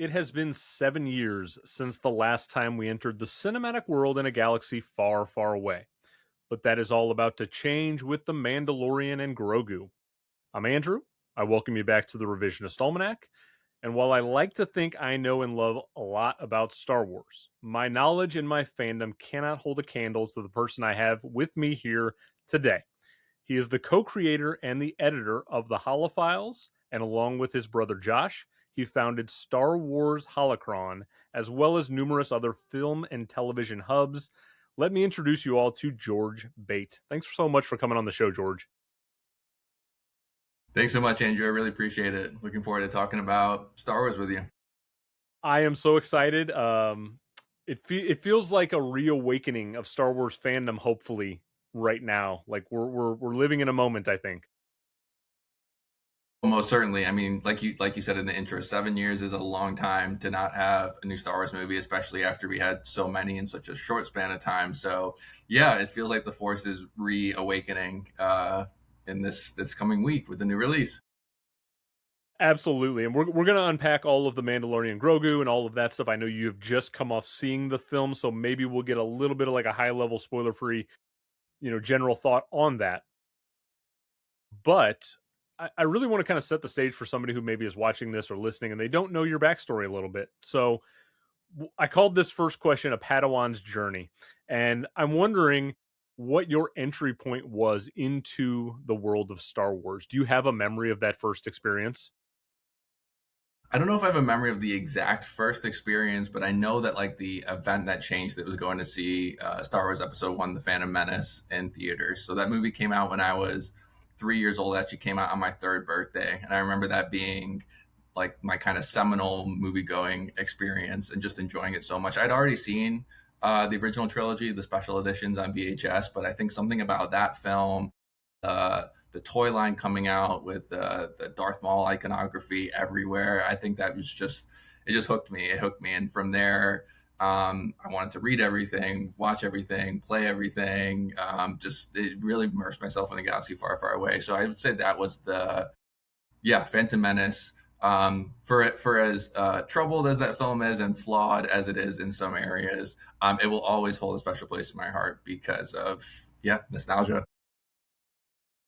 It has been 7 years since the last time we entered the cinematic world in a galaxy far, far away. But that is all about to change with The Mandalorian and Grogu. I'm Andrew. I welcome you back to the Revisionist Almanac. And while I like to think I know and love a lot about Star Wars, my knowledge and my fandom cannot hold a candle to the person I have with me here today. He is the co-creator and the editor of the Holophiles, and along with his brother Josh, he founded Star Wars Holocron, as well as numerous other film and television hubs. Let me introduce you all to George Bate. Thanks so much for coming on the show, George. Thanks so much, Andrew. I really appreciate it. Looking forward to talking about Star Wars with you. I am so excited. It feels like a reawakening of Star Wars fandom. Hopefully, right now, like we're living in a moment. I think. Well, most certainly. I mean, like you said in the intro, 7 years is a long time to not have a new Star Wars movie, especially after we had so many in such a short span of time. So, yeah, it feels like the Force is reawakening in this coming week with the new release. Absolutely, and we're gonna unpack all of the Mandalorian Grogu and all of that stuff. I know you have just come off seeing the film, so maybe we'll get a little bit of like a high level spoiler free, general thought on that. But I really want to kind of set the stage for somebody who maybe is watching this or listening and they don't know your backstory a little bit. So I called this first question a Padawan's journey, and I'm wondering what your entry point was into the world of Star Wars. Do you have a memory of that first experience? I don't know if I have a memory of the exact first experience, but I know that like the event that changed that was going to see Star Wars Episode One: The Phantom Menace in theaters. So that movie came out when I was 3 years old. It actually came out on my third birthday, and I remember that being like my kind of seminal movie going experience and just enjoying it so much. I'd already seen the original trilogy, the special editions on VHS, but I think something about that film, the toy line coming out with the Darth Maul iconography everywhere. I think that was just it just hooked me. It hooked me, and from there, I wanted to read everything, watch everything, play everything. Just it really immersed myself in a galaxy far, far away. So I would say that was Phantom Menace. For as troubled as that film is and flawed as it is in some areas, it will always hold a special place in my heart because of nostalgia.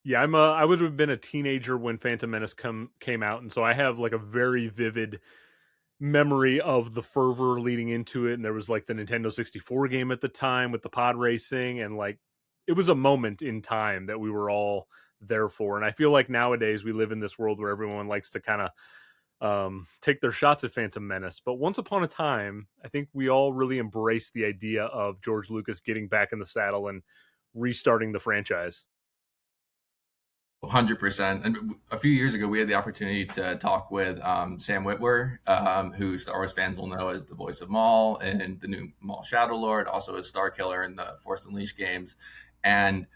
Yeah, I would have been a teenager when Phantom Menace came out, and so I have like a very vivid memory of the fervor leading into it. And there was like the Nintendo 64 game at the time with the pod racing, and like it was a moment in time that we were all there for. And I feel like nowadays we live in this world where everyone likes to kind of take their shots at Phantom Menace. But once upon a time, I think we all really embraced the idea of George Lucas getting back in the saddle and restarting the franchise. 100%. And a few years ago, we had the opportunity to talk with Sam Witwer, who Star Wars fans will know as the voice of Maul in the new Maul Shadow Lord, also as Star Killer in the Force Unleashed games. And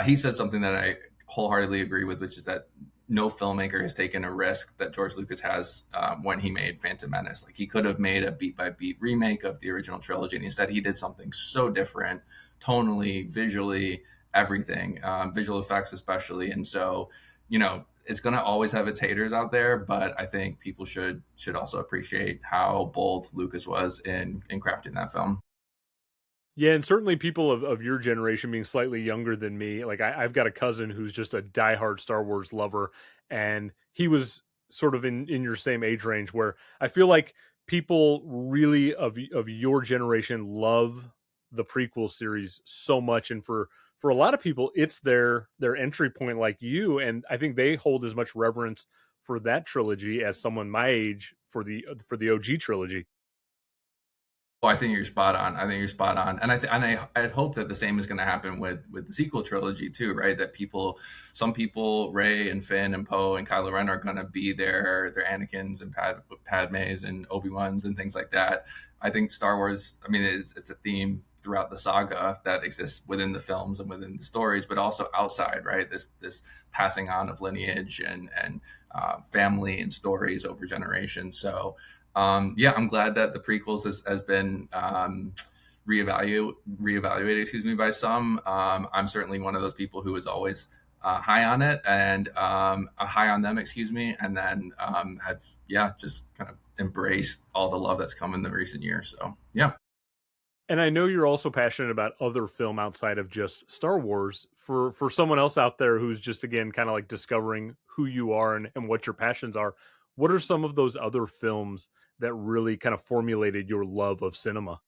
he said something that I wholeheartedly agree with, which is that no filmmaker has taken a risk that George Lucas has when he made Phantom Menace. Like he could have made a beat by beat remake of the original trilogy, and instead he did something so different, tonally, visually, everything, visual effects especially. And so, it's going to always have its haters out there, but I think people should also appreciate how bold Lucas was in crafting that film. Yeah, and certainly people of your generation being slightly younger than me, like I've got a cousin who's just a diehard Star Wars lover, and he was sort of in your same age range where I feel like people really of your generation love the prequel series so much, and for a lot of people, it's their entry point, like you, and I think they hold as much reverence for that trilogy as someone my age for the OG trilogy. Well, I think you're spot on. I think you're spot on, and I'd hope that the same is going to happen with the sequel trilogy too, right? That some people, Rey and Finn and Poe and Kylo Ren are going to be their Anakin's and Padme's and Obi-Wan's and things like that. I think Star Wars. I mean, it's a theme throughout the saga that exists within the films and within the stories, but also outside, right? This passing on of lineage and family and stories over generations. So I'm glad that the prequels has been reevaluated, by some. I'm certainly one of those people who has always high on it and high on them, excuse me, and then have just kind of embraced all the love that's come in the recent years. So yeah. And I know you're also passionate about other film outside of just Star Wars. For someone else out there who's just again kind of like discovering who you are and what your passions are, what are some of those other films that really kind of formulated your love of cinema?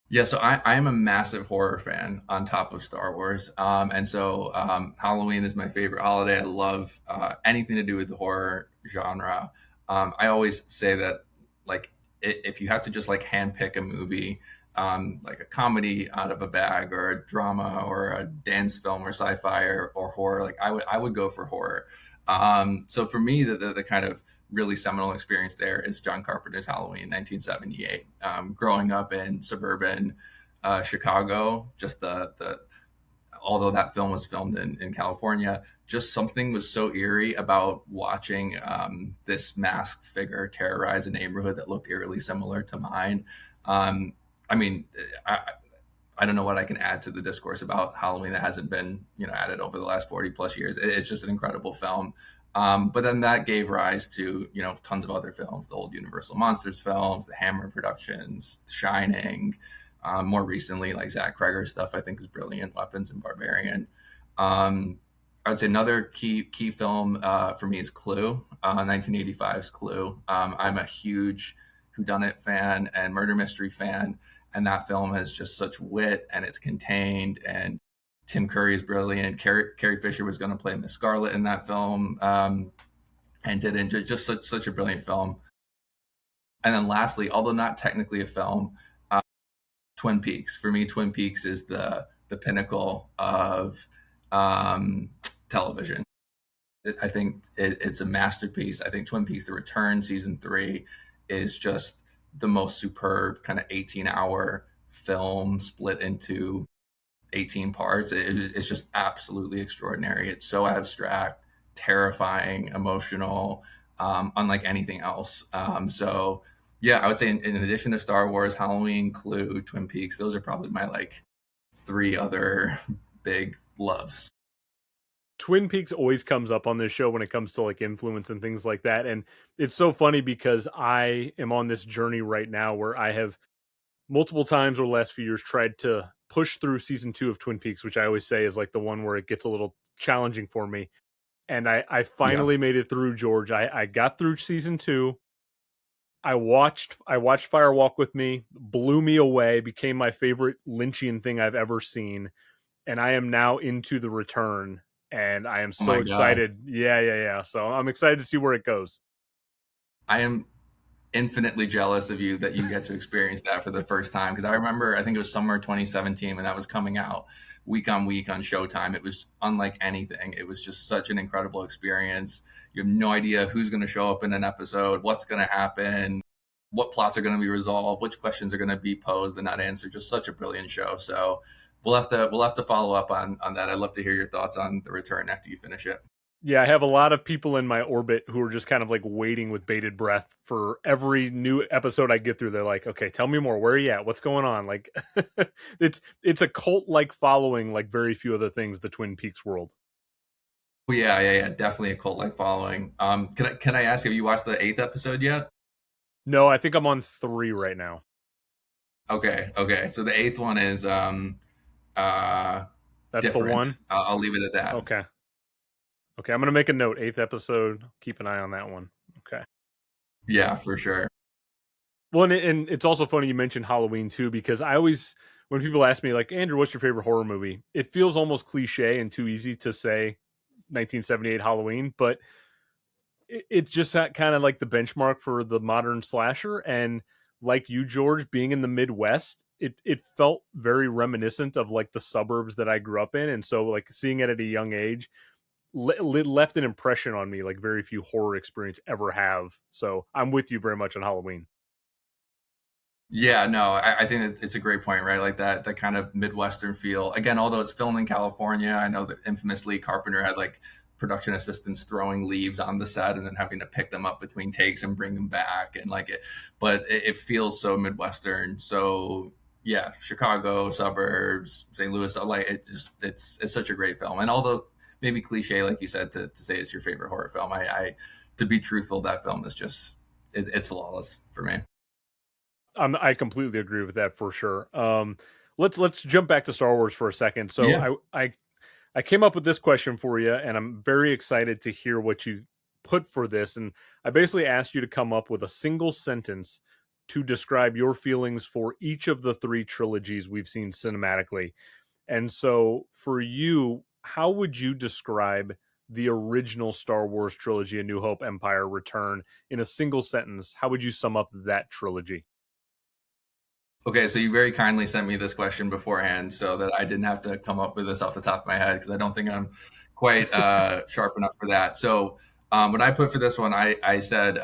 Yeah, so I am a massive horror fan on top of Star Wars. And so Halloween is my favorite holiday. I love anything to do with the horror genre. I always say that, like, if you have to just like handpick a movie, like a comedy out of a bag or a drama or a dance film or sci-fi or horror, like I would go for horror. So for me, the kind of really seminal experience there is John Carpenter's Halloween, 1978. Growing up in suburban Chicago, just the although that film was filmed in California, just something was so eerie about watching this masked figure terrorize a neighborhood that looked eerily similar to mine. Um, I mean, I don't know what I can add to the discourse about Halloween that hasn't been, added over the last 40 plus years. It's just an incredible film. But then that gave rise to, tons of other films, the old Universal Monsters films, the Hammer productions, Shining, more recently, like Zach Cregger's stuff, I think is brilliant, Weapons and Barbarian. Um, I would say another key film for me is Clue, 1985's Clue. I'm a huge whodunit fan and murder mystery fan, and that film has just such wit and it's contained, and Tim Curry is brilliant. Carrie Fisher was going to play Miss Scarlet in that film, and didn't. Just such a brilliant film. And then lastly, although not technically a film, Twin Peaks. For me, Twin Peaks is the pinnacle of television. I think it's a masterpiece. I think Twin Peaks: The Return season 3 is just the most superb kind of 18-hour film split into 18 parts. It's just absolutely extraordinary. It's so abstract, terrifying, emotional, unlike anything else. So yeah, I would say in addition to Star Wars, Halloween, Clue, Twin Peaks, those are probably my like 3 other big loves. Twin Peaks always comes up on this show when it comes to like influence and things like that. And it's so funny because I am on this journey right now where I have multiple times over the last few years tried to push through season 2 of Twin Peaks, which I always say is like the one where it gets a little challenging for me. And I Yeah. finally made it through, George. I got through season 2. I watched Fire Walk with Me, blew me away, became my favorite Lynchian thing I've ever seen, and I am now into The Return, and I am Oh so my gosh. excited. Yeah. So I'm excited to see where it goes. I am infinitely jealous of you that you get to experience that for the first time. Because I remember, I think it was summer 2017 when that was coming out week on week on Showtime. It was unlike anything. It was just such an incredible experience. You have no idea who's going to show up in an episode, what's going to happen, what plots are going to be resolved, which questions are going to be posed and not answered. Just such a brilliant show. So we'll have to follow up on that. I'd love to hear your thoughts on The Return after you finish it. Yeah, I have a lot of people in my orbit who are just kind of like waiting with bated breath for every new episode I get through. They're like, "Okay, tell me more. Where are you at? What's going on?" Like, it's a cult like following, like very few other things. The Twin Peaks world. Oh, yeah. Definitely a cult like following. Can I ask, have you watched the 8th episode yet? No, I think I'm on 3 right now. Okay. So the 8th one is uh That's the different. one. I'll leave it at that. Okay. Okay, I'm gonna make a note. 8th episode. Keep an eye on that one. Okay. Yeah, for sure. Well, and it's also funny you mentioned Halloween too, because I always, when people ask me like, Andrew, what's your favorite horror movie? It feels almost cliche and too easy to say 1978 Halloween, but it's just that kind of like the benchmark for the modern slasher. And like you, George, being in the Midwest, it felt very reminiscent of like the suburbs that I grew up in, and so like seeing it at a young age left an impression on me like very few horror experience ever have. So I'm with you very much on Halloween. Yeah, no, I think it's a great point, right? Like that kind of Midwestern feel. Again, although it's filmed in California, I know that infamously Carpenter had like production assistants throwing leaves on the set and then having to pick them up between takes and bring them back and like it, but it feels so Midwestern, so yeah, Chicago suburbs, St. Louis, like it's such a great film. And although maybe cliche, like you said, to say it's your favorite horror film, I to be truthful, that film is just it's flawless for me. I completely agree with that for sure. Let's jump back to Star Wars for a second. So Yeah. I came up with this question for you, and I'm very excited to hear what you put for this. And I basically asked you to come up with a single sentence to describe your feelings for each of the three trilogies we've seen cinematically. And so for you, how would you describe the original Star Wars trilogy, A New Hope, Empire, Return, in a single sentence? How would you sum up that trilogy? Okay, so you very kindly sent me this question beforehand so that I didn't have to come up with this off the top of my head because I don't think I'm quite sharp enough for that. So, what I put for this one, I said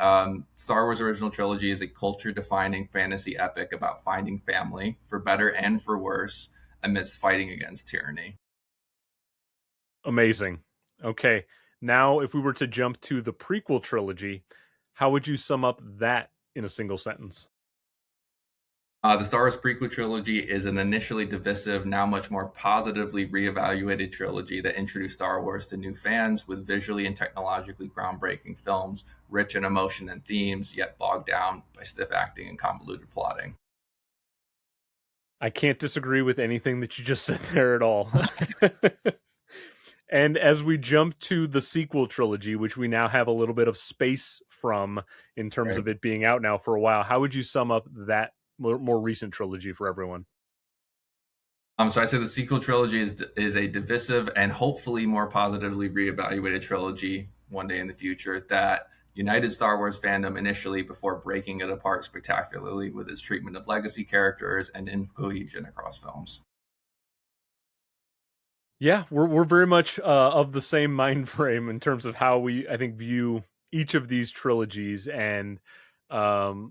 Star Wars original trilogy is a culture defining fantasy epic about finding family, for better and for worse, amidst fighting against tyranny. Amazing. Okay. Now, if we were to jump to the prequel trilogy, how would you sum up that in a single sentence? The Star Wars prequel trilogy is an initially divisive, now much more positively reevaluated trilogy that introduced Star Wars to new fans with visually and technologically groundbreaking films, rich in emotion and themes, yet bogged down by stiff acting and convoluted plotting. I can't disagree with anything that you just said there at all. And as we jump to the sequel trilogy, which we now have a little bit of space from in terms Right. of it being out now for a while, how would you sum up that more recent trilogy for everyone? So I say the sequel trilogy is a divisive and hopefully more positively reevaluated trilogy one day in the future that united Star Wars fandom initially before breaking it apart spectacularly with its treatment of legacy characters and incohesion across films. Yeah, we're very much of the same mind frame in terms of how we, I think, view each of these trilogies, and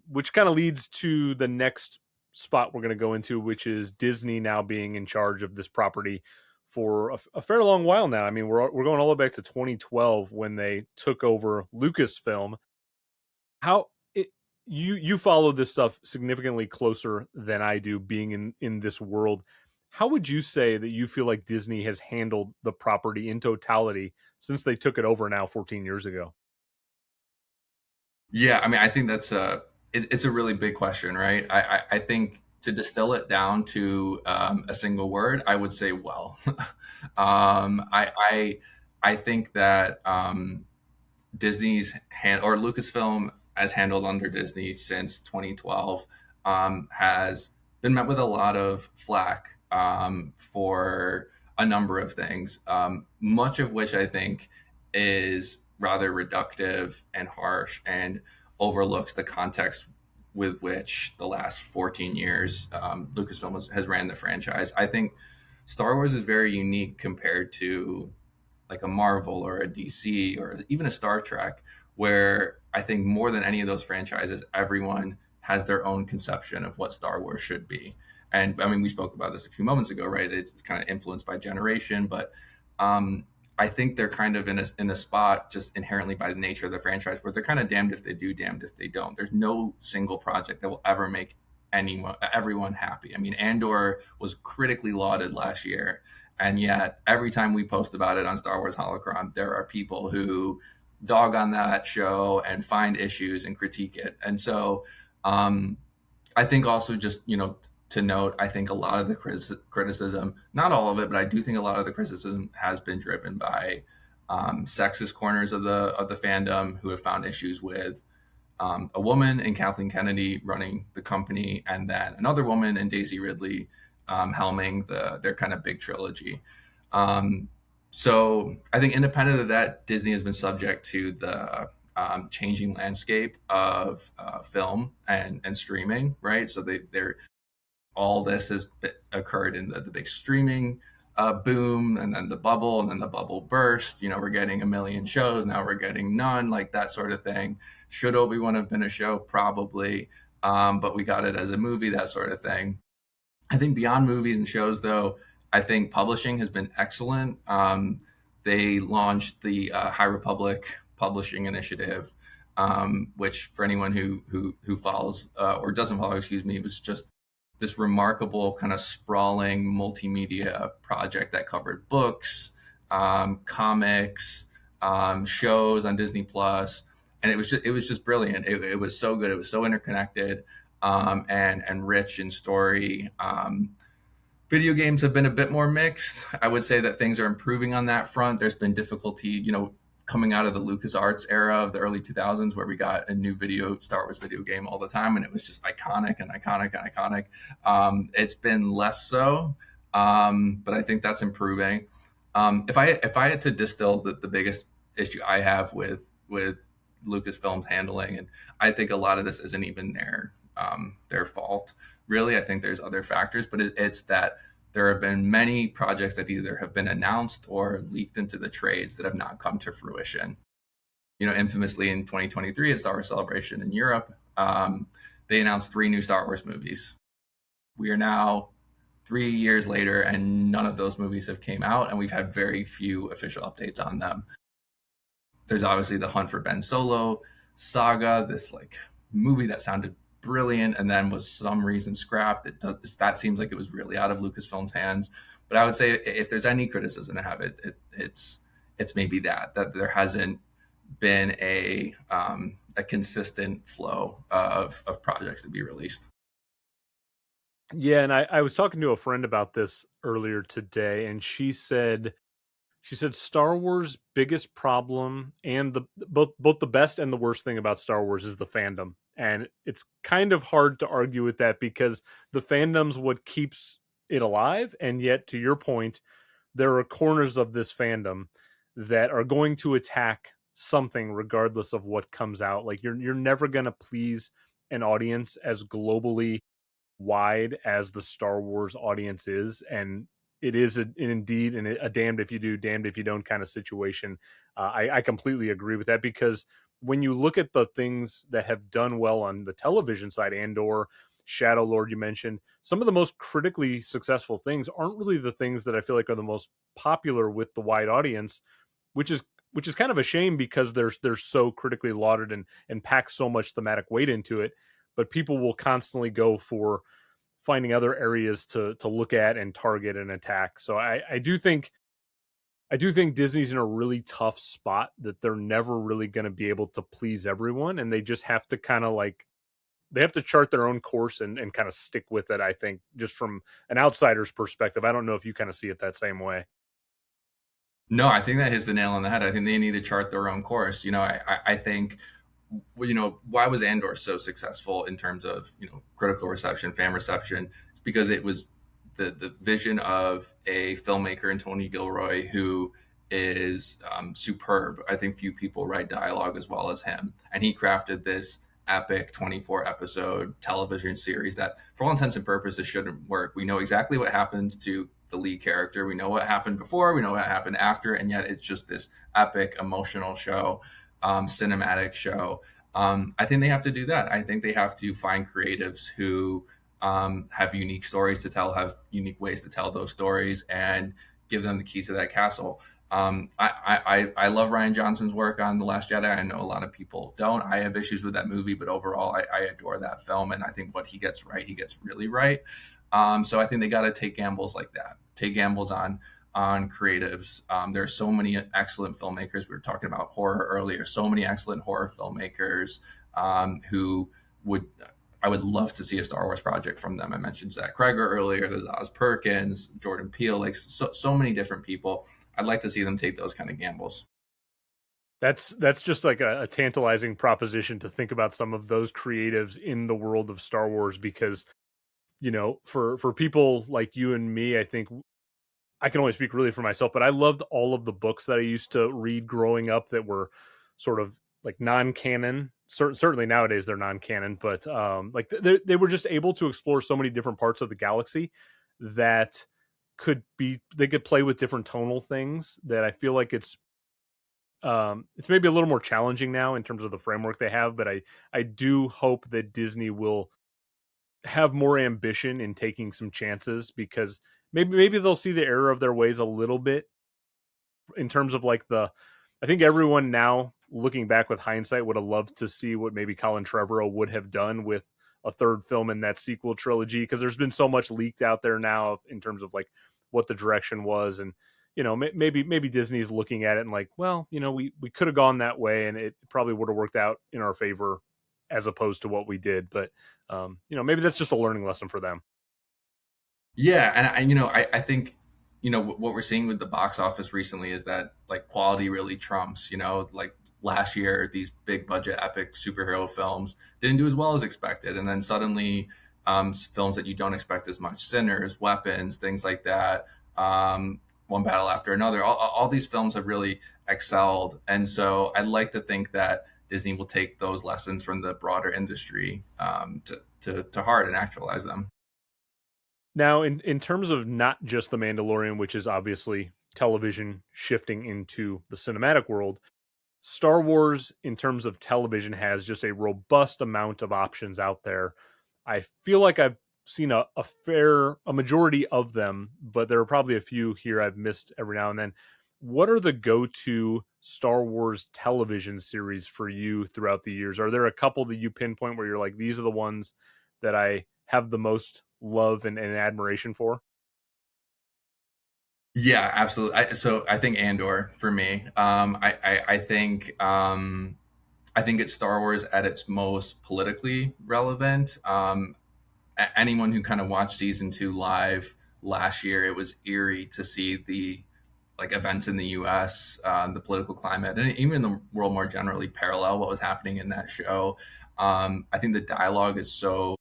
which kind of leads to the next spot we're going to go into, which is Disney now being in charge of this property for a fair long while now. I mean, we're going all the way back to 2012 when they took over Lucasfilm. How it, you follow this stuff significantly closer than I do, being in this world. How would you say that you feel like Disney has handled the property in totality since they took it over now 14 years ago? Yeah, I mean, I think that's it's a really big question, right? I think to distill it down to a single word, I would say well. I think that Disney's or Lucasfilm as handled under Disney since 2012 has been met with a lot of flack for a number of things, much of which I think is rather reductive and harsh and overlooks the context with which the last 14 years Lucasfilm has ran the franchise. I think Star Wars is very unique compared to like a Marvel or a DC or even a Star Trek, where I think more than any of those franchises, everyone has their own conception of what Star Wars should be. And I mean, we spoke about this a few moments ago, right? It's kind of influenced by generation, but I think they're kind of in a spot just inherently by the nature of the franchise where they're kind of damned if they do, damned if they don't. There's no single project that will ever make everyone happy. I mean, Andor was critically lauded last year, and yet, every time we post about it on Star Wars Holocron, there are people who dog on that show and find issues and critique it. And so, um, I think also just to note, I think a lot of the criticism, not all of it, but I do think a lot of the criticism has been driven by sexist corners of the fandom who have found issues with a woman in Kathleen Kennedy running the company, and then another woman in Daisy Ridley helming their kind of big trilogy. Um, so I think independent of that, Disney has been subject to the changing landscape of film and streaming, right? So they're all this has occurred in the big streaming boom, and then the bubble, and then the bubble burst. We're getting a million shows now. We're getting none, like that sort of thing. Should Obi-Wan have been a show? Probably, but we got it as a movie, that sort of thing. I think beyond movies and shows, though, I think publishing has been excellent. They launched the High Republic Publishing Initiative, which for anyone who follows or doesn't follow, excuse me, was just this remarkable kind of sprawling multimedia project that covered books, comics, shows on Disney Plus, and it was just brilliant. It was so good. It was so interconnected, and rich in story. Video games have been a bit more mixed. I would say that things are improving on that front. There's been difficulty, coming out of the LucasArts era of the early 2000s, where we got a new Star Wars video game all the time, and it was just iconic and iconic and iconic. It's been less so, but I think that's improving. If I had to distill the biggest issue I have with Lucasfilm's handling, and I think a lot of this isn't even their fault. Really, I think there's other factors, but it's that there have been many projects that either have been announced or leaked into the trades that have not come to fruition. Infamously in 2023 at Star Wars Celebration in Europe, they announced 3 new Star Wars movies. We are now 3 years later, and none of those movies have came out, and we've had very few official updates on them. There's obviously the Hunt for Ben Solo saga, this movie that sounded brilliant and then was some reason scrapped. That seems like it was really out of Lucasfilm's hands. But I would say if there's any criticism to have it's maybe that there hasn't been a consistent flow of projects to be released. Yeah, and I was talking to a friend about this earlier today, and she said Star Wars' biggest problem, and both the best and the worst thing about Star Wars, is the fandom. And it's kind of hard to argue with that, because the fandom's what keeps it alive. And yet, to your point, there are corners of this fandom that are going to attack something regardless of what comes out. Like you're never going to please an audience as globally wide as the Star Wars audience is. And it is indeed a damned if you do, damned if you don't kind of situation. I completely agree with that, because when you look at the things that have done well on the television side, Andor, Shadow Lord, you mentioned, some of the most critically successful things aren't really the things that I feel like are the most popular with the wide audience, which is kind of a shame, because they're so critically lauded and pack so much thematic weight into it. But people will constantly go for finding other areas to look at and target and attack. So I do think Disney's in a really tough spot, that they're never really going to be able to please everyone, and they just have to kind of they have to chart their own course and kind of stick with it. I think, just from an outsider's perspective. I don't know if you kind of see it that same way. No, I think that hits the nail on the head. I think they need to chart their own course. I think, why was Andor so successful in terms of, critical reception, fan reception? It's because it was the vision of a filmmaker in Tony Gilroy, who is superb. I think few people write dialogue as well as him. And he crafted this epic 24 episode television series that, for all intents and purposes, shouldn't work. We know exactly what happens to the lead character. We know what happened before, we know what happened after, and yet it's just this epic emotional show, cinematic show. I think they have to do that. I think they have to find creatives who have unique stories to tell, have unique ways to tell those stories, and give them the keys to that castle. I love Rian Johnson's work on The Last Jedi. I know a lot of people don't. I have issues with that movie, but overall, I adore that film, and I think what he gets right, he gets really right. So I think they got to take gambles like that. Take gambles on creatives. There are so many excellent filmmakers. We were talking about horror earlier. So many excellent horror filmmakers who I would love to see a Star Wars project from them. I mentioned Zach Kreger earlier. There's Oz Perkins, Jordan Peele, so many different people. I'd like to see them take those kind of gambles. That's just like a tantalizing proposition to think about some of those creatives in the world of Star Wars, because, for people like you and me, I think I can only speak really for myself, but I loved all of the books that I used to read growing up that were sort of like non-canon. Certainly nowadays they're non-canon, but they were just able to explore so many different parts of the galaxy that they could play with different tonal things, that I feel like it's maybe a little more challenging now in terms of the framework they have. But I do hope that Disney will have more ambition in taking some chances, because maybe they'll see the error of their ways a little bit, in terms of I think everyone now, looking back with hindsight, would have loved to see what maybe Colin Trevorrow would have done with a third film in that sequel trilogy, because there's been so much leaked out there now in terms of like what the direction was. And maybe Disney's looking at it and like, well, we could have gone that way and it probably would have worked out in our favor as opposed to what we did. But maybe that's just a learning lesson for them. Yeah, and I think what we're seeing with the box office recently is that like quality really trumps. Like last year, these big budget epic superhero films didn't do as well as expected, and then suddenly films that you don't expect as much, Sinners, Weapons, things like that, One Battle After Another, all these films have really excelled, and so I'd like to think that Disney will take those lessons from the broader industry to heart and actualize them. Now, in terms of not just The Mandalorian, which is obviously television shifting into the cinematic world, Star Wars, in terms of television, has just a robust amount of options out there. I feel like I've seen a majority of them, but there are probably a few here I've missed every now and then. What are the go-to Star Wars television series for you throughout the years? Are there a couple that you pinpoint where you're like, these are the ones that I have the most love and admiration for? Yeah, absolutely. So I think Andor for me. I think it's Star Wars at its most politically relevant. Anyone who kind of watched season 2 live last year, it was eerie to see the like events in the U.S., the political climate, and even the world more generally parallel what was happening in that show. I think the dialogue is so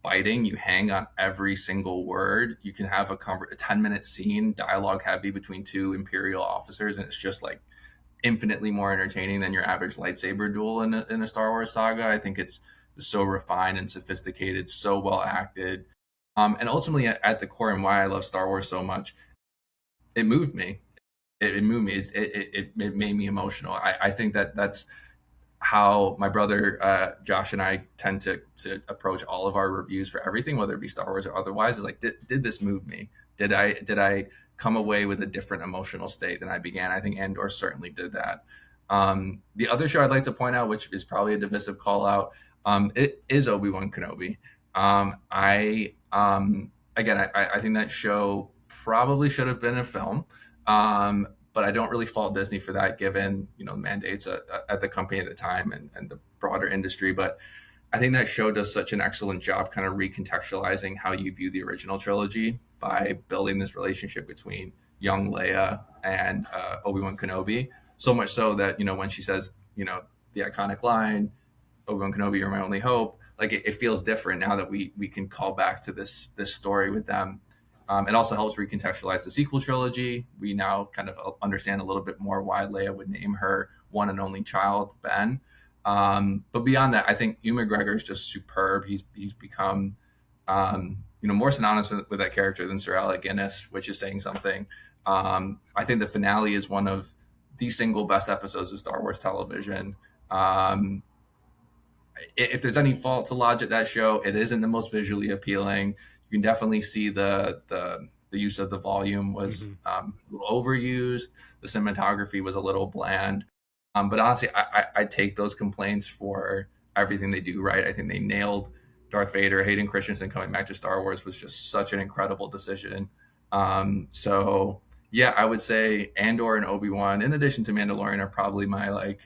biting. You hang on every single word. You can have a 10-minute scene, dialogue heavy between two Imperial officers, and it's just like infinitely more entertaining than your average lightsaber duel in a Star Wars saga. I think it's so refined and sophisticated, so well acted. And ultimately, at the core, and why I love Star Wars so much, it moved me. It moved me. It made me emotional. I think that's how my brother Josh and I tend to approach all of our reviews for everything, whether it be Star Wars or otherwise. Is like, did this move me? Did I come away with a different emotional state than I began? I think Andor certainly did that. The other show I'd like to point out, which is probably a divisive call out, it is Obi-Wan Kenobi. I think that show probably should have been a film. But I don't really fault Disney for that, given mandates at the company at the time and the broader industry. But I think that show does such an excellent job, kind of recontextualizing how you view the original trilogy by building this relationship between young Leia and Obi-Wan Kenobi. So much so that when she says the iconic line, "Obi-Wan Kenobi, you're my only hope," like it feels different now that we can call back to this story with them. It also helps recontextualize the sequel trilogy. We now kind of understand a little bit more why Leia would name her one and only child Ben. But beyond that, I think Ewan McGregor is just superb. He's become more synonymous with that character than Sir Alec Guinness, which is saying something. I think the finale is one of the single best episodes of Star Wars television. If there's any fault to lodge at that show, it isn't the most visually appealing. You can definitely see the use of the volume was a little overused. The cinematography was a little bland. But honestly, I take those complaints for everything they do right. I think they nailed Darth Vader. Hayden Christensen coming back to Star Wars was just such an incredible decision. So yeah, I would say Andor and Obi-Wan, in addition to Mandalorian, are probably my like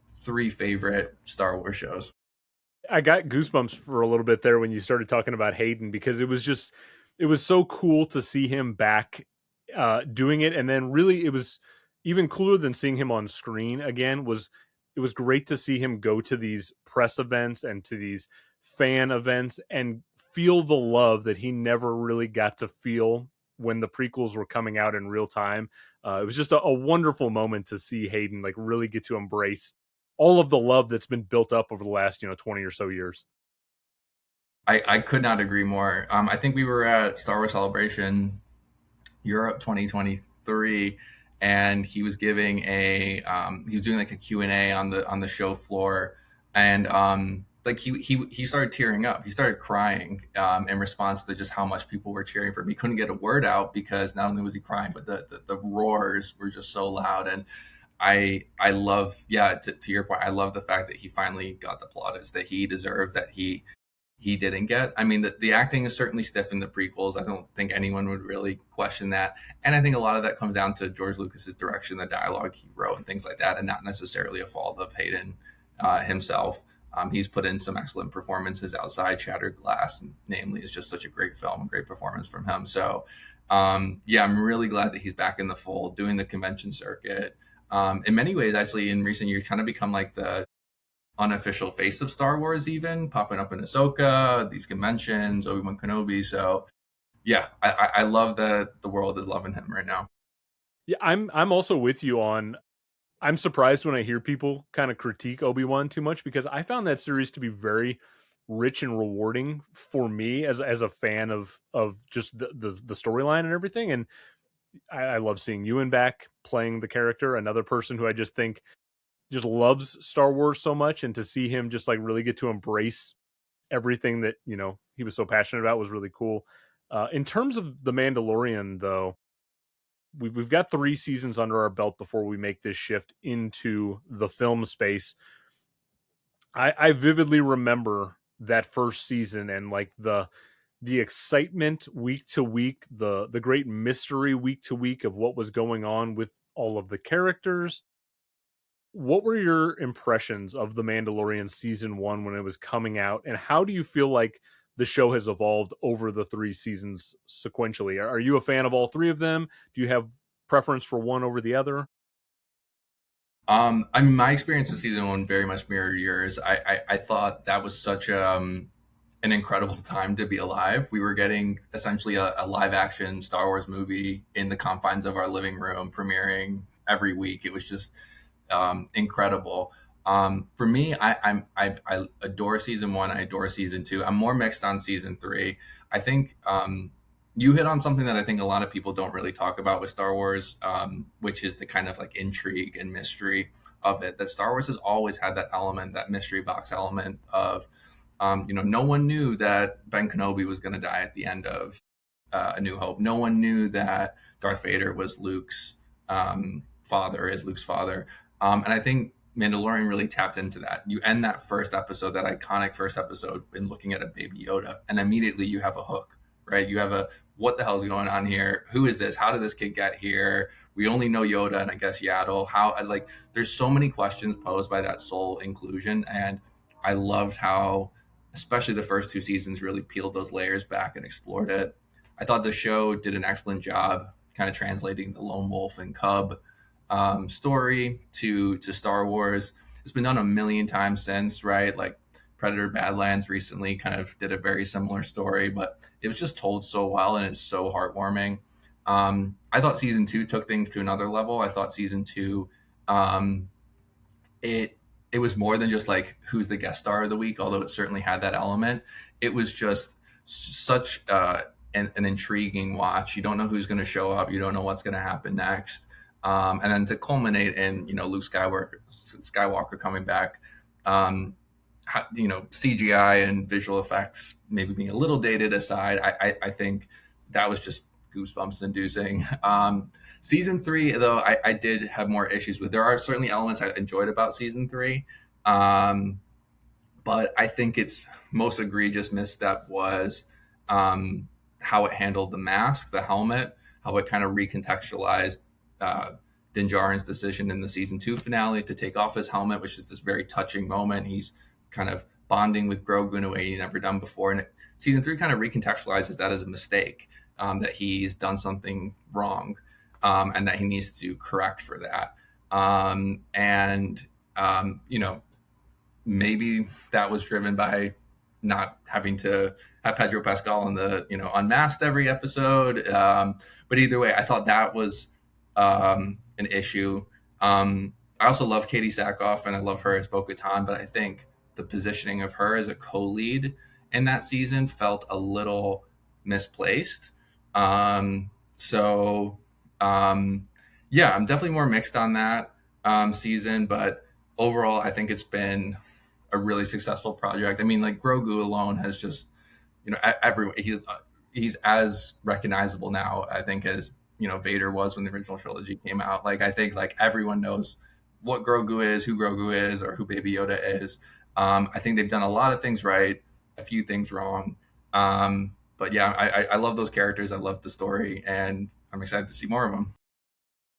3 favorite Star Wars shows. I got goosebumps for a little bit there when you started talking about Hayden, because it was so cool to see him back doing it. And then really it was even cooler than seeing him on screen again. It was great to see him go to these press events and to these fan events and feel the love that he never really got to feel when the prequels were coming out in real time. It was just a wonderful moment to see Hayden like really get to embrace all of the love that's been built up over the last 20 or so years. I could not agree more. I think we were at Star Wars Celebration Europe 2023, and he was giving he was doing like a Q&A on the show floor, and like he started tearing up. He started crying in response to just how much people were cheering for him. He couldn't get a word out because not only was he crying, but the roars were just so loud. And I love, to your point, I love the fact that he finally got the plaudits that he deserves, that he he didn't get. I mean, the acting is certainly stiff in the prequels. I don't think anyone would really question that. And I think a lot of that comes down to George Lucas's direction, the dialogue he wrote, and things like that, and not necessarily a fault of Hayden himself. He's put in some excellent performances outside Shattered Glass, and namely, is just such a great film, a great performance from him. So, yeah, I'm really glad that he's back in the fold, doing the convention circuit. In many ways, actually, in recent years, kind of become like the unofficial face of Star Wars, even popping up in Ahsoka, these conventions, Obi-Wan Kenobi. So yeah, I love that the world is loving him right now. Yeah, I'm also with you on. I'm surprised when I hear people kind of critique Obi-Wan too much, because I found that series to be very rich and rewarding for me as a fan of just the storyline and everything. And I love seeing Ewan back playing the character, another person who I just think just loves Star Wars so much, and to see him just like really get to embrace everything that he was so passionate about was really cool. In terms of the Mandalorian, though, we've got 3 seasons under our belt before we make this shift into the film space. I vividly remember that first season, and like the excitement week to week, the great mystery week to week of what was going on with all of the characters. What were your impressions of The Mandalorian season 1 when it was coming out, and how do you feel like the show has evolved over the 3 seasons sequentially? Are you a fan of all 3 of them? Do you have preference for one over the other? I mean, my experience with season 1 very much mirrored yours. I thought that was such an incredible time to be alive. We were getting essentially a live action Star Wars movie in the confines of our living room, premiering every week. It was just incredible. For me, I adore season 1. I adore season 2. I'm more mixed on season 3. I think you hit on something that I think a lot of people don't really talk about with Star Wars, which is the kind of like intrigue and mystery of it. That Star Wars has always had that element, that mystery box element of, no one knew that Ben Kenobi was going to die at the end of A New Hope. No one knew that Darth Vader was Luke's father, is Luke's father. And I think Mandalorian really tapped into that. You end that first episode, that iconic first episode, in looking at a baby Yoda, and immediately you have a hook, right? You have a, what the hell's going on here? Who is this? How did this kid get here? We only know Yoda and I guess Yaddle. How, like, there's so many questions posed by that soul inclusion. And I loved how, especially the first 2 seasons, really peeled those layers back and explored it. I thought the show did an excellent job kind of translating the lone wolf and cub story to Star Wars. It's been done a million times since, right? Like Predator Badlands recently kind of did a very similar story, but it was just told so well, and it's so heartwarming. I thought season 2 took things to another level. I thought season 2, it was more than just like who's the guest star of the week, although it certainly had that element. It was just such an intriguing watch. You don't know who's going to show up. You don't know what's going to happen next. And then to culminate in, Luke Skywalker coming back, CGI and visual effects maybe being a little dated aside, I think that was just goosebumps inducing. Season 3, though, I did have more issues with. There are certainly elements I enjoyed about season 3. But I think its most egregious misstep was how it handled the mask, the helmet, how it kind of recontextualized Din Djarin's decision in the season 2 finale to take off his helmet, which is this very touching moment. He's kind of bonding with Grogu in a way he'd never done before. And season 3 kind of recontextualizes that as a mistake, that he's done something wrong, and that he needs to correct for that. Maybe that was driven by not having to have Pedro Pascal in the, unmasked every episode. But either way, I thought that was an issue. I also love Katie Sackhoff, and I love her as Bo-Katan, but I think the positioning of her as a co-lead in that season felt a little misplaced. I'm definitely more mixed on that season, but overall, I think it's been a really successful project. I mean, like Grogu alone has just, everyone, he's as recognizable now, I think, as, Vader was when the original trilogy came out. Like, I think like everyone knows what Grogu is, who Grogu is, or who Baby Yoda is. I think they've done a lot of things right. a few things wrong. But yeah, I love those characters. I love the story, and I'm excited to see more of them.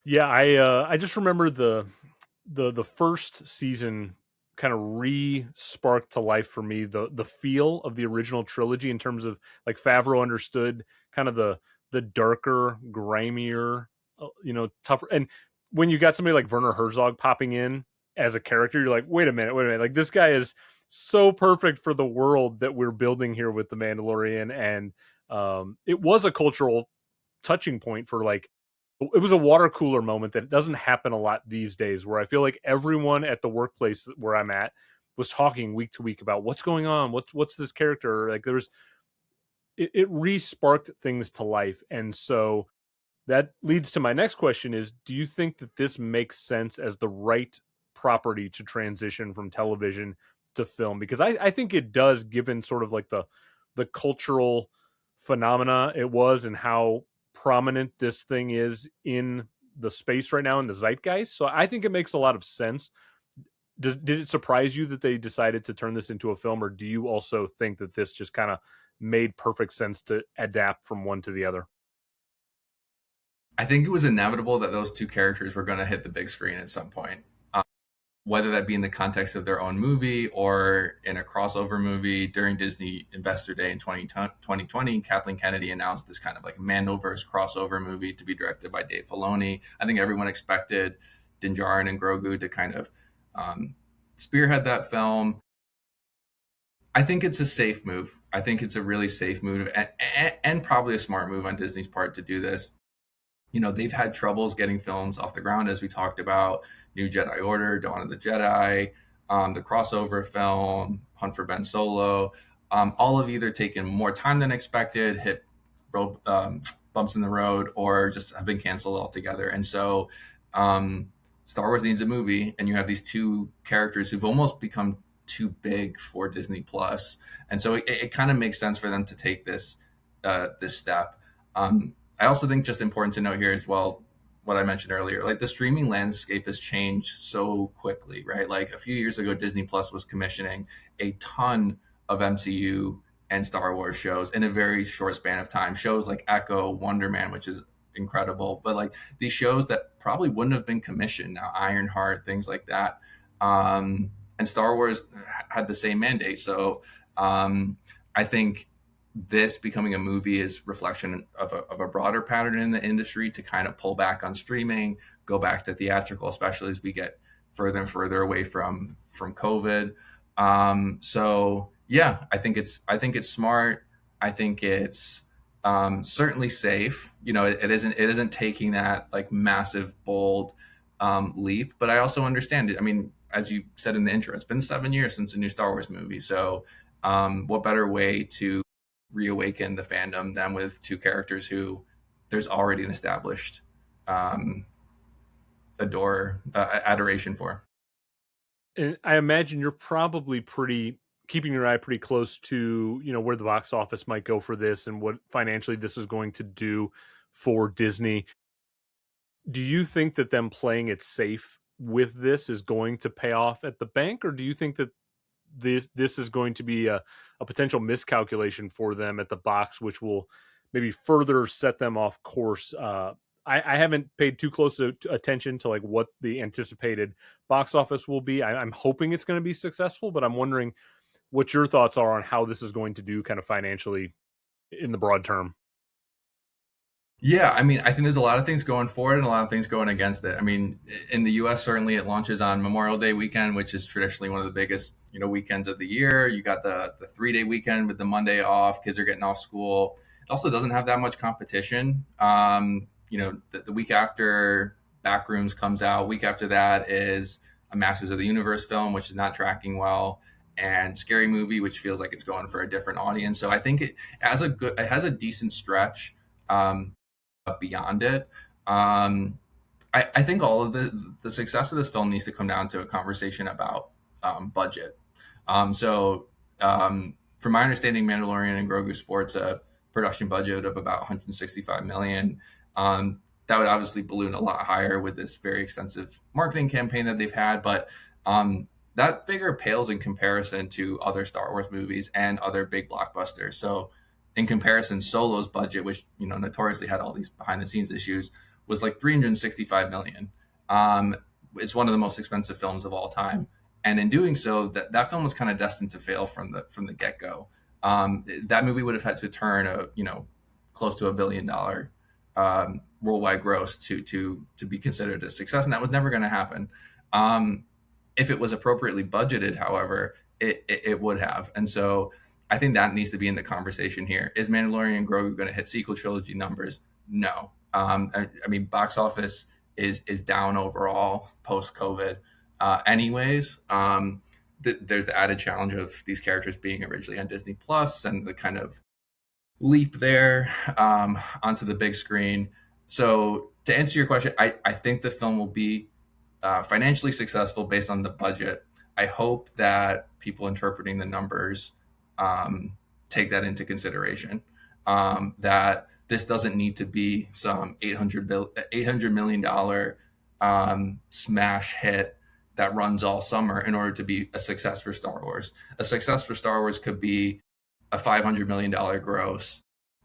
Yeah, I just remember the first season kind of re-sparked to life for me the feel of the original trilogy in terms of like Favreau understood kind of the darker, grimier, tougher. And when you got somebody like Werner Herzog popping in as a character, you're like, wait a minute, like this guy is so perfect for the world that we're building here with the Mandalorian, and it was a cultural touching point for like it was a water cooler moment that doesn't happen a lot these days, where I feel like everyone at the workplace where I'm at was talking week to week about what's going on, what's this character like. There was it re-sparked things to life, and so that leads to my next question: is do you think that this makes sense as the right property to transition from television to film? Because I think it does, given sort of like the cultural phenomena it was and how prominent this thing is in the space right now in the zeitgeist. So I think it makes a lot of sense. Did it surprise you that they decided to turn this into a film, or do you also think that this just kind of made perfect sense to adapt from one to the other? I think it was inevitable that those two characters were going to hit the big screen at some point, whether that be in the context of their own movie or in a crossover movie. During Disney Investor Day in 2020, Kathleen Kennedy announced this kind of like Mandoverse crossover movie to be directed by Dave Filoni. I think everyone expected Din Djarin and Grogu to kind of spearhead that film. I think it's a safe move. I think it's a really safe move, and probably a smart move on Disney's part to do this. They've had troubles getting films off the ground, as we talked about. New Jedi Order, Dawn of the Jedi, the crossover film, Hunt for Ben Solo. All have either taken more time than expected, hit road, bumps in the road, or just have been canceled altogether. And so Star Wars needs a movie, and you have these two characters who've almost become too big for Disney Plus. And so it kind of makes sense for them to take this step. I also think just important to note here as well, what I mentioned earlier, like the streaming landscape has changed so quickly, right? Like a few years ago, Disney Plus was commissioning a ton of MCU and Star Wars shows in a very short span of time. Shows like Echo, Wonder Man, which is incredible, but like these shows that probably wouldn't have been commissioned now, Ironheart, things like that. And Star Wars had the same mandate. So I think this becoming a movie is reflection of a broader pattern in the industry to kind of pull back on streaming, go back to theatrical, especially as we get further and further away from COVID. So yeah, I think it's smart. I think it's certainly safe. It isn't taking that like massive bold leap, but I also understand it. I mean, as you said in the intro, it's been 7 years since a new Star Wars movie. So what better way to reawaken the fandom than with two characters who there's already an established adoration for. And I imagine you're probably keeping your eye pretty close to where the box office might go for this and what financially this is going to do for Disney. Do you think that them playing it safe with this is going to pay off at the bank, or do you think that this is going to be a potential miscalculation for them at the box, which will maybe further set them off course? I haven't paid too close attention to like what the anticipated box office will be. I'm hoping it's going to be successful, but I'm wondering what your thoughts are on how this is going to do kind of financially in the broad term. Yeah, I mean, I think there's a lot of things going for it and a lot of things going against it. I mean, in the U.S., certainly it launches on Memorial Day weekend, which is traditionally one of the biggest, weekends of the year. You got the 3-day weekend with the Monday off. Kids are getting off school. It also doesn't have that much competition. The week after Backrooms comes out, week after that is a Masters of the Universe film, which is not tracking well, and Scary Movie, which feels like it's going for a different audience. So I think it has a decent stretch. Beyond it. I think all of the success of this film needs to come down to a conversation about budget. From my understanding, Mandalorian and Grogu sports a production budget of about 165 million. That would obviously balloon a lot higher with this very extensive marketing campaign that they've had. But that figure pales in comparison to other Star Wars movies and other big blockbusters. So, in comparison, Solo's budget, which notoriously had all these behind the scenes issues, was like 365 million. It's one of the most expensive films of all time, and in doing so, that film was kind of destined to fail from the get go. That movie would have had to turn close to $1 billion worldwide gross to be considered a success, and that was never going to happen. If it was appropriately budgeted, however, it would have. And so I think that needs to be in the conversation here. Is Mandalorian and Grogu going to hit sequel trilogy numbers? No. I mean, box office is down overall post COVID. Anyways, there's the added challenge of these characters being originally on Disney Plus and the kind of leap there onto the big screen. So to answer your question, I think the film will be financially successful based on the budget. I hope that people interpreting the numbers take that into consideration. That this doesn't need to be some $800 million smash hit that runs all summer in order to be a success for Star Wars. A success for Star Wars could be a $500 million gross,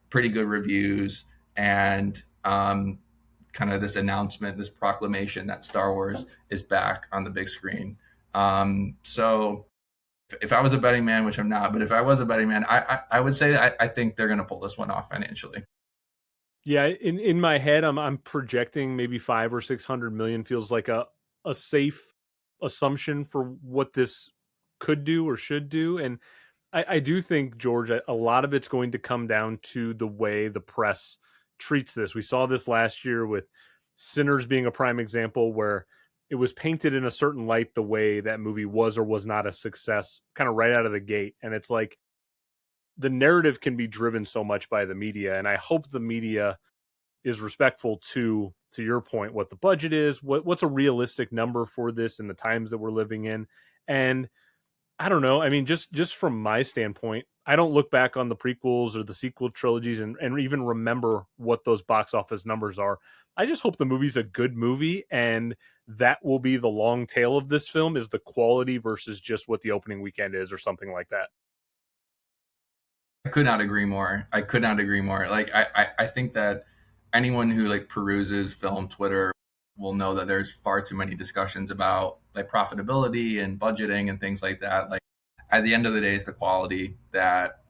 pretty good reviews, and kind of this announcement, this proclamation that Star Wars is back on the big screen. So if I was a betting man, which I'm not, but if I was a betting man, I would say I think they're going to pull this one off financially. Yeah, in my head, I'm projecting maybe 500 or 600 million feels like a safe assumption for what this could do or should do. And I do think, George, a lot of it's going to come down to the way the press treats this. We saw this last year with Sinners being a prime example, where it was painted in a certain light the way that movie was or was not a success kind of right out of the gate. And it's like the narrative can be driven so much by the media. And I hope the media is respectful to your point, what the budget is, what's a realistic number for this in the times that we're living in. And I don't know. I mean, just from my standpoint, I don't look back on the prequels or the sequel trilogies and even remember what those box office numbers are. I just hope the movie's a good movie, and that will be the long tail of this film, is the quality versus just what the opening weekend is or something like that. I could not agree more. I could not agree more. Like I think that anyone who like peruses film Twitter will know that there's far too many discussions about like profitability and budgeting and things like that. Like at the end of the day, it's the quality that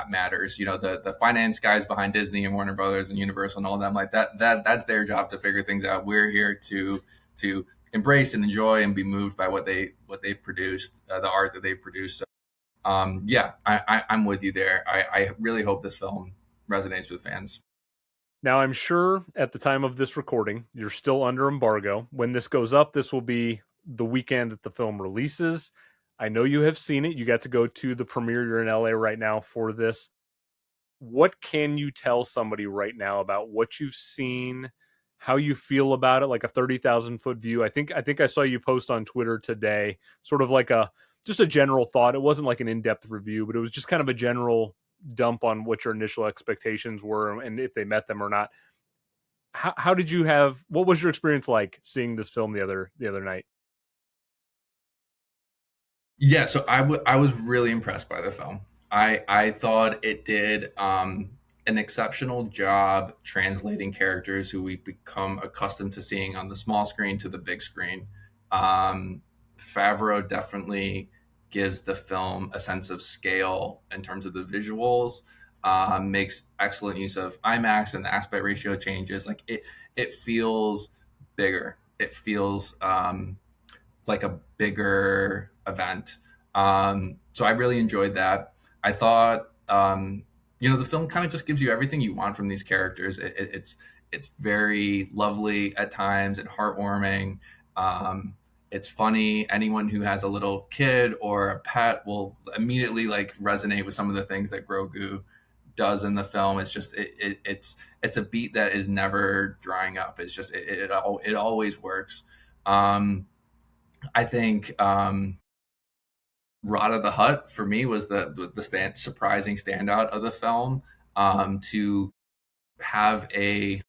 matters. The finance guys behind Disney and Warner Brothers and Universal and all them, like that's their job to figure things out. We're here to embrace and enjoy and be moved by what they've produced, the art that they've produced. So, yeah, I'm with you there. I really hope this film resonates with fans. Now, I'm sure at the time of this recording, you're still under embargo. When this goes up, this will be the weekend that the film releases. I know you have seen it. You got to go to the premiere. You're in LA right now for this. What can you tell somebody right now about what you've seen, how you feel about it, like a 30,000-foot view? I think I saw you post on Twitter today, sort of like just a general thought. It wasn't like an in-depth review, but it was just kind of a general dump on what your initial expectations were and if they met them or not. How did you have? What was your experience like seeing this film the other night? Yeah, so I was really impressed by the film. I thought it did an exceptional job translating characters who we've become accustomed to seeing on the small screen to the big screen. Favreau definitely gives the film a sense of scale in terms of the visuals. Makes excellent use of IMAX and the aspect ratio changes. Like it feels bigger. It feels like a bigger event. So I really enjoyed that. I thought, the film kind of just gives you everything you want from these characters. It's very lovely at times and heartwarming. It's funny. Anyone who has a little kid or a pet will immediately like resonate with some of the things that Grogu does in the film. It's just it's a beat that is never drying up. It's just it always works. I think Rada the Hutt for me was the surprising standout of the film. To have a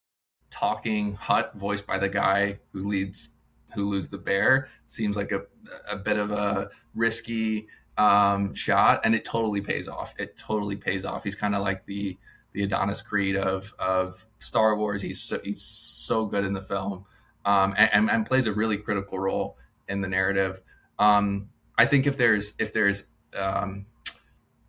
talking Hutt voiced by the guy who leads Hulu's The Bear seems like a bit of a risky shot, and it totally pays off. It totally pays off. He's kind of like the Adonis Creed of Star Wars. He's so good in the film, and plays a really critical role in the narrative. I think if there's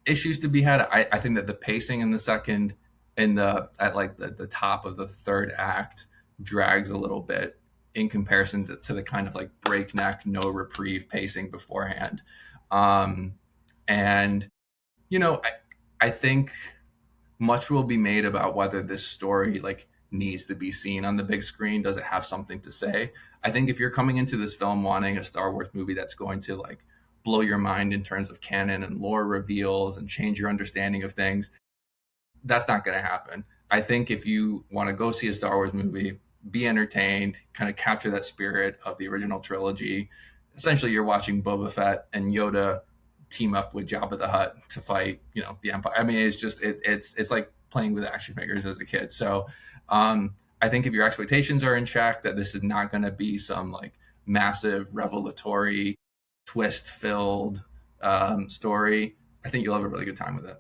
issues to be had, I think that the pacing in the second in the at like the top of the third act drags a little bit in comparison to the kind of like breakneck, no reprieve pacing beforehand. Um, and I think much will be made about whether this story like needs to be seen on the big screen. Does it have something to say? I think if you're coming into this film wanting a Star Wars movie that's going to like blow your mind in terms of canon and lore reveals and change your understanding of things, that's not going to happen. I think if you want to go see a Star Wars movie, be entertained, kind of capture that spirit of the original trilogy. Essentially, you're watching Boba Fett and Yoda team up with Jabba the Hutt to fight, the Empire. I mean, it's just it's like playing with action figures as a kid. So, I think if your expectations are in check, that this is not going to be some like massive revelatory, twist-filled story, I think you'll have a really good time with it.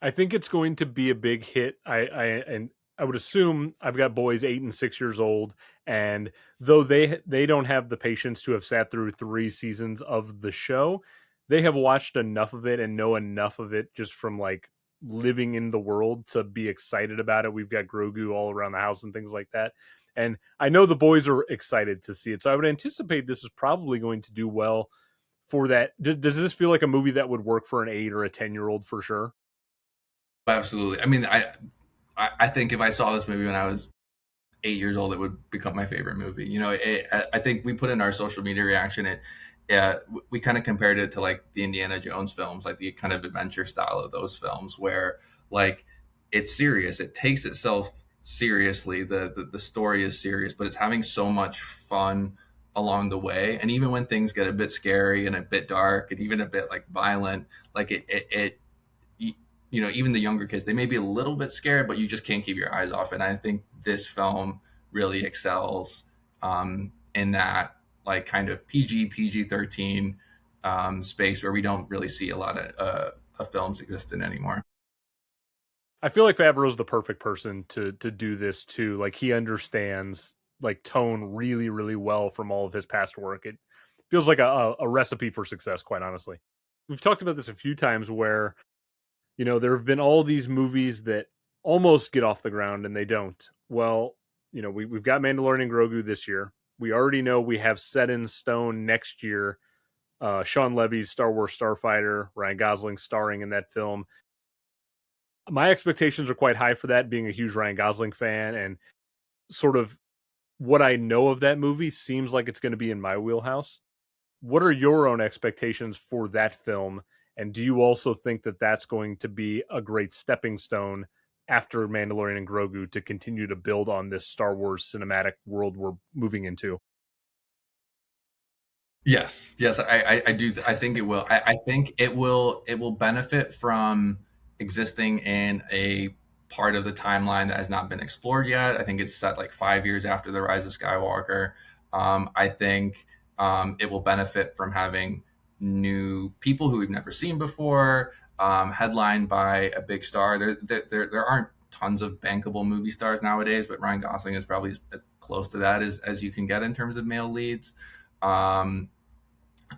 I think it's going to be a big hit. I would assume I've got boys 8 and 6 years old, and though they don't have the patience to have sat through 3 seasons of the show, they have watched enough of it and know enough of it just from like living in the world to be excited about it. We've got Grogu all around the house and things like that. And I know the boys are excited to see it. So I would anticipate this is probably going to do well for that. Does this feel like a movie that would work for an 8 or a 10-year-old for sure? Absolutely. I mean, I think if I saw this movie when I was 8 years old, it would become my favorite movie. I think we put in our social media reaction. We kind of compared it to like the Indiana Jones films, like the kind of adventure style of those films, where like it's serious. It takes itself seriously. The story is serious, but it's having so much fun along the way. And even when things get a bit scary and a bit dark and even a bit like violent, like it even the younger kids, they may be a little bit scared, but you just can't keep your eyes off it. And I think this film really excels in that like kind of PG 13 space where we don't really see a lot of films existing anymore. I feel like Favreau's the perfect person to do this too. Like he understands like tone really, really well from all of his past work. It feels like a recipe for success, quite honestly. We've talked about this a few times where, there have been all these movies that almost get off the ground and they don't. Well, we've got Mandalorian and Grogu this year. We already know we have set in stone next year Sean Levy's Star Wars Starfighter, Ryan Gosling starring in that film. My expectations are quite high for that, being a huge Ryan Gosling fan, and sort of what I know of that movie seems like it's going to be in my wheelhouse. What are your own expectations for that film? And do you also think that that's going to be a great stepping stone after Mandalorian and Grogu to continue to build on this Star Wars cinematic world we're moving into? Yes, I do. I think it will. I think it will benefit from existing in a part of the timeline that has not been explored yet. I think it's set like 5 years after the Rise of Skywalker. I think it will benefit from having new people who we've never seen before, headlined by a big star. There aren't tons of bankable movie stars nowadays, but Ryan Gosling is probably as close to that as you can get in terms of male leads. Um,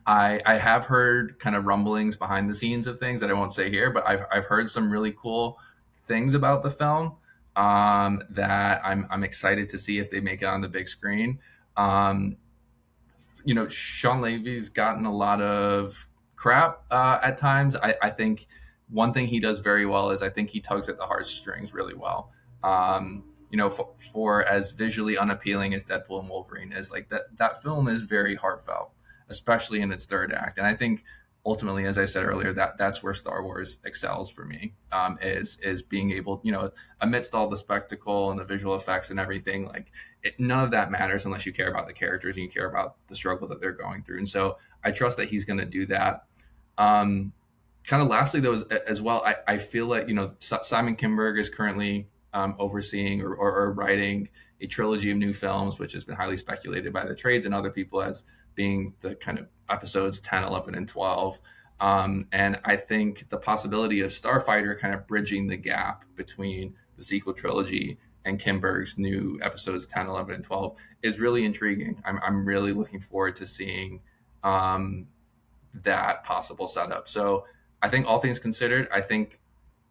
I have heard kind of rumblings behind the scenes of things that I won't say here, but I've heard some really cool things about the film that I'm excited to see if they make it on the big screen. Um, Sean Levy's gotten a lot of crap at times. I think one thing he does very well is I think he tugs at the heartstrings really well. For as visually unappealing as Deadpool and Wolverine is, like that film is very heartfelt, especially in its third act. And I think ultimately, as I said earlier, that's where Star Wars excels for me, is being able, amidst all the spectacle and the visual effects and everything, like none of that matters unless you care about the characters and you care about the struggle that they're going through. And so I trust that he's going to do that. Kind of lastly, though, as well, I feel like Simon Kinberg is currently overseeing or writing a trilogy of new films, which has been highly speculated by the trades and other people as being the kind of episodes 10, 11, and 12. And I think the possibility of Starfighter kind of bridging the gap between the sequel trilogy and Kinberg's new episodes 10, 11, and 12 is really intriguing. I'm really looking forward to seeing that possible setup. So I think all things considered, I think,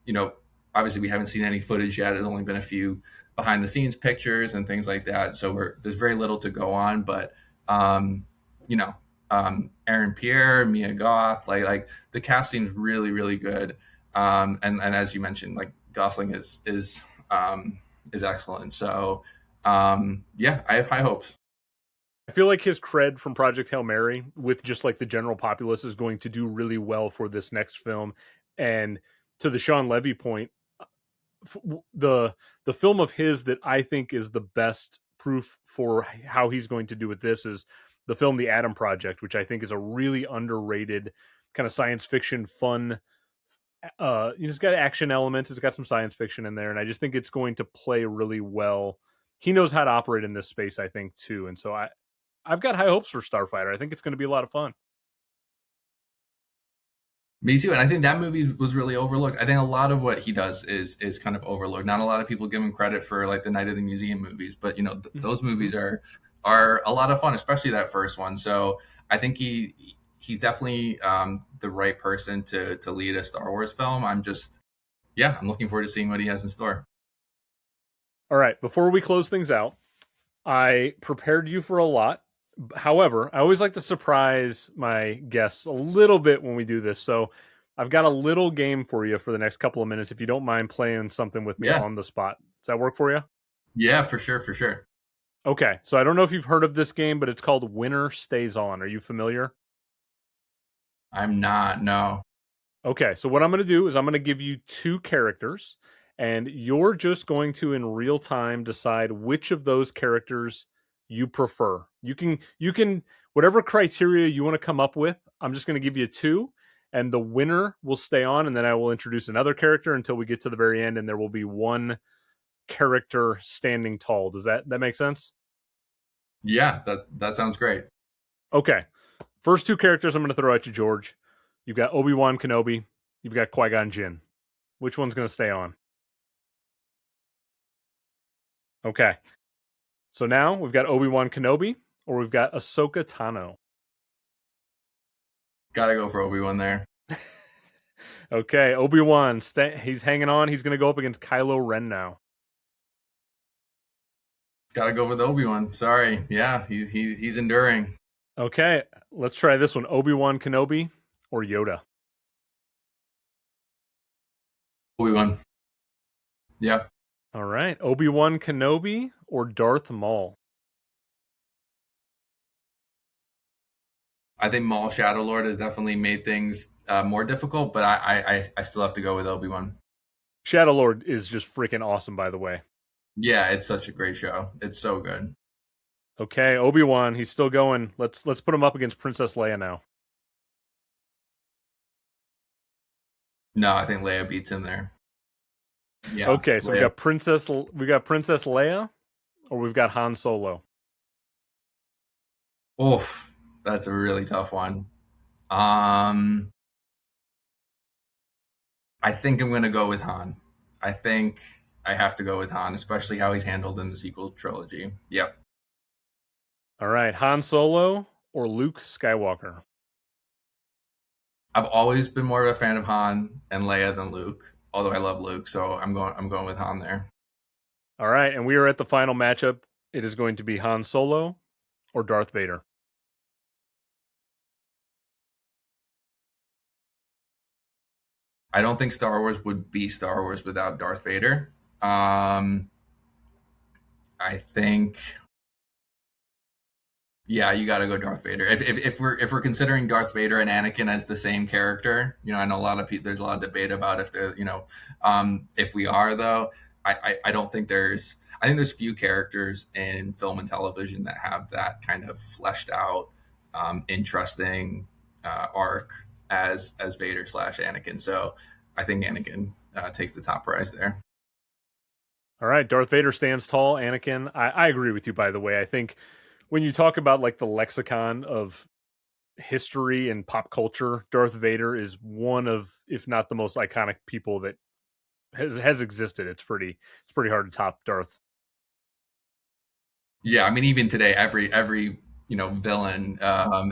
you know, obviously we haven't seen any footage yet. It's only been a few behind the scenes pictures and things like that. So there's very little to go on, but, you know, Aaron Pierre, Mia Goth, like the casting's really, really good. And as you mentioned, like Gosling is excellent. So, yeah, I have high hopes. I feel like his cred from Project Hail Mary with just like the general populace is going to do really well for this next film. And to the Sean Levy point, the film of his that I think is the best proof for how he's going to do with this is the film The Atom Project, which I think is a really underrated kind of science fiction fun. It's got action elements, it's got some science fiction in there, and I just think it's going to play really well. He knows how to operate in this space, I think, too. And so I've got high hopes for Starfighter. I think it's going to be a lot of fun. Me too, and I think that movie was really overlooked. I think a lot of what he does is kind of overlooked. Not a lot of people give him credit for like the Night of the Museum movies, but you know those movies are a lot of fun, especially that first one. So I think he's definitely the right person to lead a Star Wars film. I'm looking forward to seeing what he has in store. All right, before we close things out, I prepared you for a lot. However, I always like to surprise my guests a little bit when we do this. So I've got a little game for you for the next couple of minutes. If you don't mind playing something with me on the spot. Does that work for you? Yeah, for sure. For sure. Okay. So I don't know if you've heard of this game, but it's called Winner Stays On. Are you familiar? I'm not, no. Okay. So what I'm going to do is I'm going to give you two characters, and you're just going to, in real time, decide which of those characters you prefer. You can whatever criteria you want to come up with, I'm just going to give you two, and the winner will stay on, and then I will introduce another character until we get to the very end, and there will be one character standing tall. Does that make sense? Yeah, that sounds great. Okay. First two characters I'm going to throw at you, George. You've got Obi-Wan Kenobi. You've got Qui-Gon Jinn. Which one's going to stay on? Okay. So now we've got Obi-Wan Kenobi, or we've got Ahsoka Tano. Gotta go for Obi-Wan there. Okay, Obi-Wan, he's hanging on. He's going to go up against Kylo Ren now. Gotta go with Obi-Wan. Sorry. Yeah, he's enduring. Okay, let's try this one. Obi-Wan Kenobi or Yoda? Obi-Wan. Yeah. All right, Obi-Wan Kenobi or Darth Maul? I think Maul Shadow Lord has definitely made things more difficult, but I still have to go with Obi-Wan. Shadow Lord is just freaking awesome, by the way. Yeah, it's such a great show. It's so good. Okay, Obi-Wan, he's still going. Let's put him up against Princess Leia now. No, I think Leia beats him there. Yeah. Okay, so Leia. we got Princess Leia, or we've got Han Solo. Oof, that's a really tough one. I think I'm gonna go with Han. I think I have to go with Han, especially how he's handled in the sequel trilogy. Yep. All right, Han Solo or Luke Skywalker? I've always been more of a fan of Han and Leia than Luke, although I love Luke, so I'm going with Han there. All right, and we are at the final matchup. It is going to be Han Solo or Darth Vader. I don't think Star Wars would be Star Wars without Darth Vader. I think, yeah, you got to go Darth Vader. If we're considering Darth Vader and Anakin as the same character, you know, I know a lot of people. There's a lot of debate about if they're, you know, if we are though. I don't think there's. I think there's few characters in film and television that have that kind of fleshed out, interesting arc as Vader / Anakin. So I think Anakin takes the top prize there. All right, Darth Vader stands tall. Anakin, I agree with you. By the way, I think when you talk about like the lexicon of history and pop culture, Darth Vader is one of, if not the most iconic people that has existed. It's pretty hard to top Darth. Yeah, I mean, even today, every villain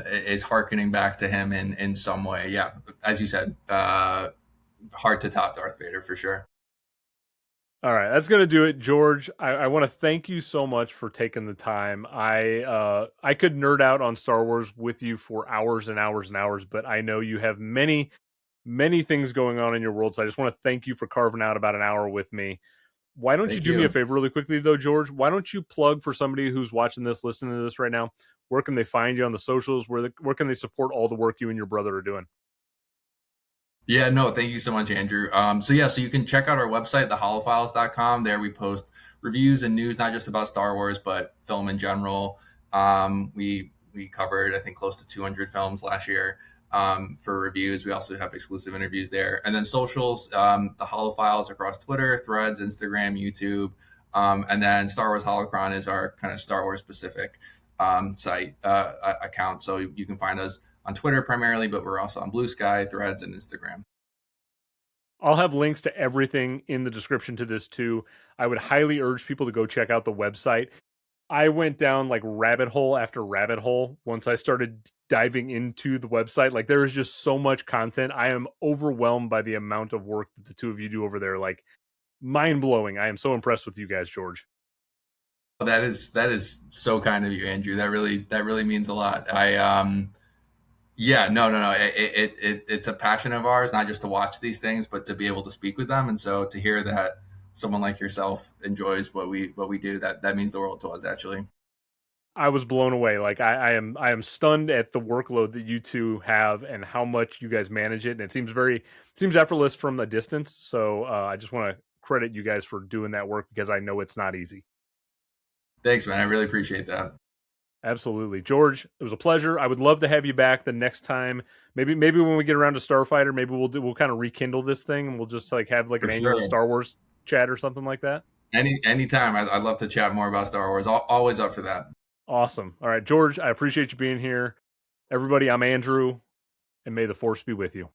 is harkening back to him in some way. Yeah, as you said, hard to top Darth Vader for sure. All right, that's gonna do it, George. I want to thank you so much for taking the time. I could nerd out on Star Wars with you for hours and hours and hours, but I know you have many things going on in your world. So I just want to thank you for carving out about an hour with me. Why don't you Thank do me a you. favor really quickly though, George? Why don't you plug for somebody who's watching this, listening to this right now? Where can they find you on the socials? Where can they support all the work you and your brother are doing? Yeah, no, thank you so much, Andrew. So you can check out our website, theholophiles.com. There we post reviews and news, not just about Star Wars, but film in general. We covered, I think, close to 200 films last year for reviews. We also have exclusive interviews there. And then socials, the Holophiles across Twitter, Threads, Instagram, YouTube. And then Star Wars Holocron is our kind of Star Wars specific site account. So you can find us on Twitter primarily, but we're also on Blue Sky, Threads, and Instagram. I'll have links to everything in the description to this too. I would highly urge people to go check out the website. I went down like rabbit hole after rabbit hole once I started diving into the website. Like there is just so much content. I am overwhelmed by the amount of work that the two of you do over there. Like mind blowing. I am so impressed with you guys, George. That is so kind of you, Andrew. That really means a lot. Yeah, no. It's a passion of ours, not just to watch these things, but to be able to speak with them. And so to hear that someone like yourself enjoys what we do, that means the world to us, actually. I was blown away. Like I am stunned at the workload that you two have and how much you guys manage it. And it seems effortless from a distance. So I just want to credit you guys for doing that work because I know it's not easy. Thanks, man. I really appreciate that. Absolutely, George. It was a pleasure. I would love to have you back the next time. Maybe when we get around to Starfighter, maybe we'll kind of rekindle this thing and we'll just like have like For an annual sure. Star Wars chat or something like that. Anytime. I'd love to chat more about Star Wars. Always up for that. Awesome. All right, George. I appreciate you being here. Everybody, I'm Andrew, and may the force be with you.